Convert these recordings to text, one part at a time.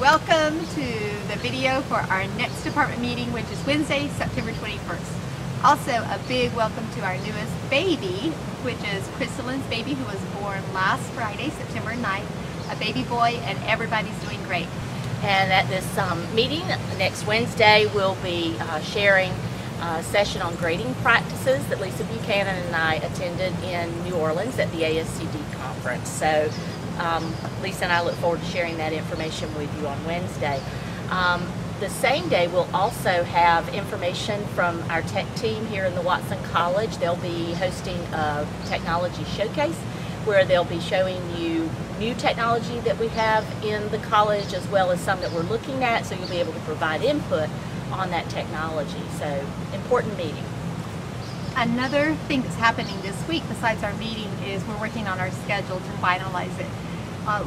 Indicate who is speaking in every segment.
Speaker 1: Welcome to the video for our next department meeting, which is Wednesday, September 21st. Also, a big welcome to our newest baby, which is Crystalline's baby, who was born last Friday, September 9th. A baby boy, and everybody's doing great.
Speaker 2: And at this meeting next Wednesday, we'll be sharing a session on grading practices that Lisa Buchanan and I attended in New Orleans at the ASCD conference. So Lisa and I look forward to sharing that information with you on Wednesday. The same day, we'll also have information from our tech team here in the Watson College. They'll be hosting a technology showcase where they'll be showing you new technology that we have in the college, as well as some that we're looking at, so you'll be able to provide input on that technology. So, important meeting.
Speaker 1: Another thing that's happening this week besides our meeting is we're working on our schedule to finalize it.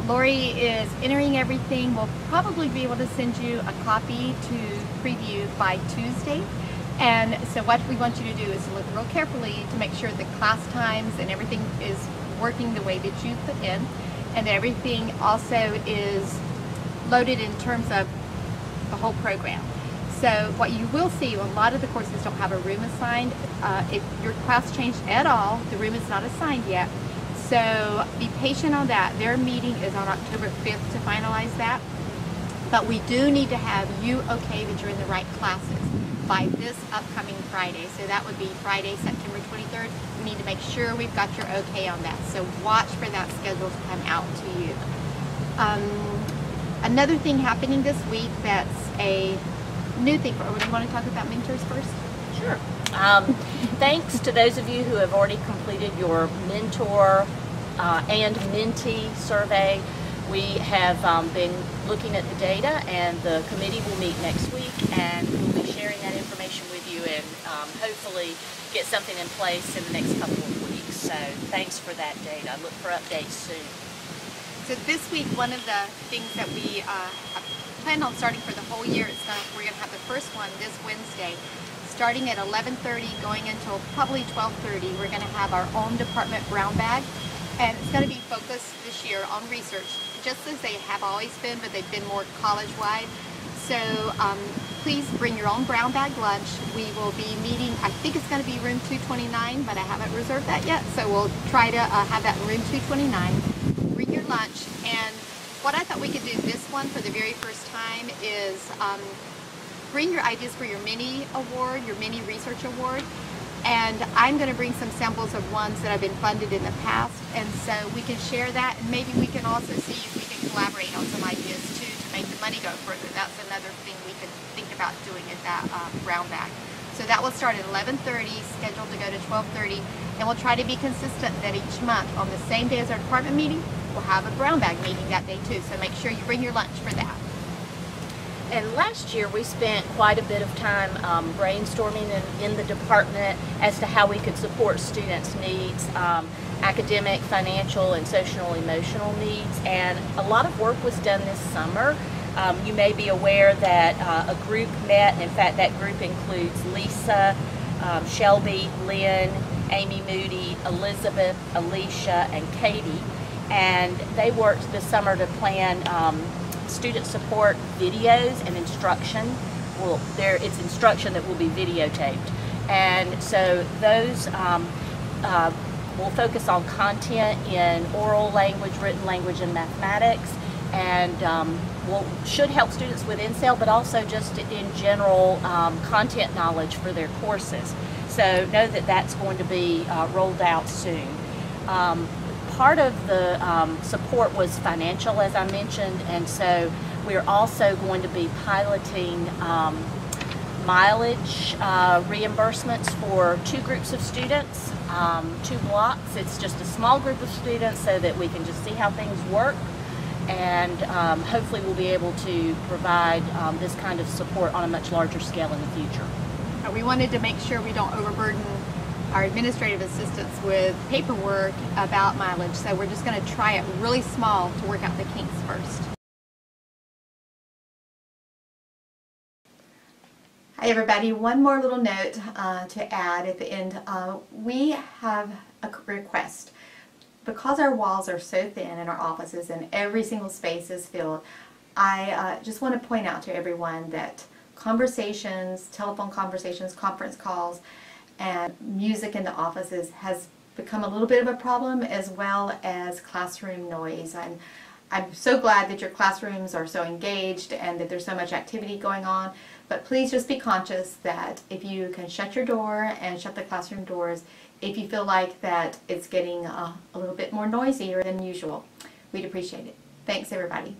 Speaker 1: Lori is entering everything. We'll probably be able to send you a copy to preview by Tuesday. And so what we want you to do is look real carefully to make sure the class times and everything is working the way that you put in, and everything also is loaded in terms of the whole program. So what you will see, a lot of the courses don't have a room assigned. If your class changed at all, the room is not assigned yet. So be patient on that. Their meeting is on October 5th to finalize that. But we do need to have you okay that you're in the right classes by this upcoming Friday. So that would be Friday, September 23rd. We need to make sure we've got your okay on that. So watch for that schedule to come out to you. Another thing happening this week that's a new thing. Do you want to talk about mentors first?
Speaker 2: Sure. Thanks to those of you who have already completed your mentor and mentee survey. We have been looking at the data, and the committee will meet next week, and we'll be sharing that information with you and hopefully get something in place in the next couple of weeks. So thanks for that data. Look for updates soon.
Speaker 1: So this week, one of the things that we plan on starting for the whole year, we're going to have the first one this Wednesday, starting at 11:30, going until probably 12:30. We're going to have our own department brown bag, and it's going to be focused this year on research, just as they have always been, but they've been more college-wide. So please bring your own brown bag lunch. We will be meeting, I think it's going to be room 229, but I haven't reserved that yet, so we'll try to have that in room 229. Bring your lunch, and what I thought we could do this one for the very first time is bring your ideas for your mini award, your mini research award. And I'm going to bring some samples of ones that have been funded in the past, and so we can share that, and maybe we can also see if we can collaborate on some ideas too to make the money go further. That's another thing we could think about doing at that brown bag. So that will start at 11:30, scheduled to go to 12:30, and we'll try to be consistent that each month on the same day as our department meeting, we'll have a brown bag meeting that day too. So make sure you bring your lunch for that.
Speaker 2: And last year we spent quite a bit of time brainstorming in the department as to how we could support students' needs, academic, financial, and social emotional needs. And a lot of work was done this summer. You may be aware that a group met. In fact, that group includes Lisa, Shelby, Lynn, Amy Moody, Elizabeth, Alicia, and Katie. And they worked this summer to plan student support videos and instruction. Well, it's instruction that will be videotaped, and so those will focus on content in oral language, written language, and mathematics, and should help students with INSAIL, but also just in general content knowledge for their courses. So know that that's going to be rolled out soon. Part of the support was financial, as I mentioned, and so we're also going to be piloting mileage reimbursements for 2 groups of students, 2 blocks. It's just a small group of students so that we can just see how things work, and hopefully we'll be able to provide this kind of support on a much larger scale in the future.
Speaker 1: We wanted to make sure we don't overburden our administrative assistants with paperwork about mileage, so we're just going to try it really small to work out the kinks first. Hi everybody, one more little note to add at the end. We have a request. Because our walls are so thin in our offices and every single space is filled,
Speaker 3: I just want to point out to everyone that conversations, telephone conversations, conference calls, and music in the offices has become a little bit of a problem, as well as classroom noise. I'm so glad that your classrooms are so engaged and that there's so much activity going on, but please just be conscious that if you can shut your door and shut the classroom doors if you feel like that it's getting a little bit more noisier than usual. We'd appreciate it. Thanks, everybody.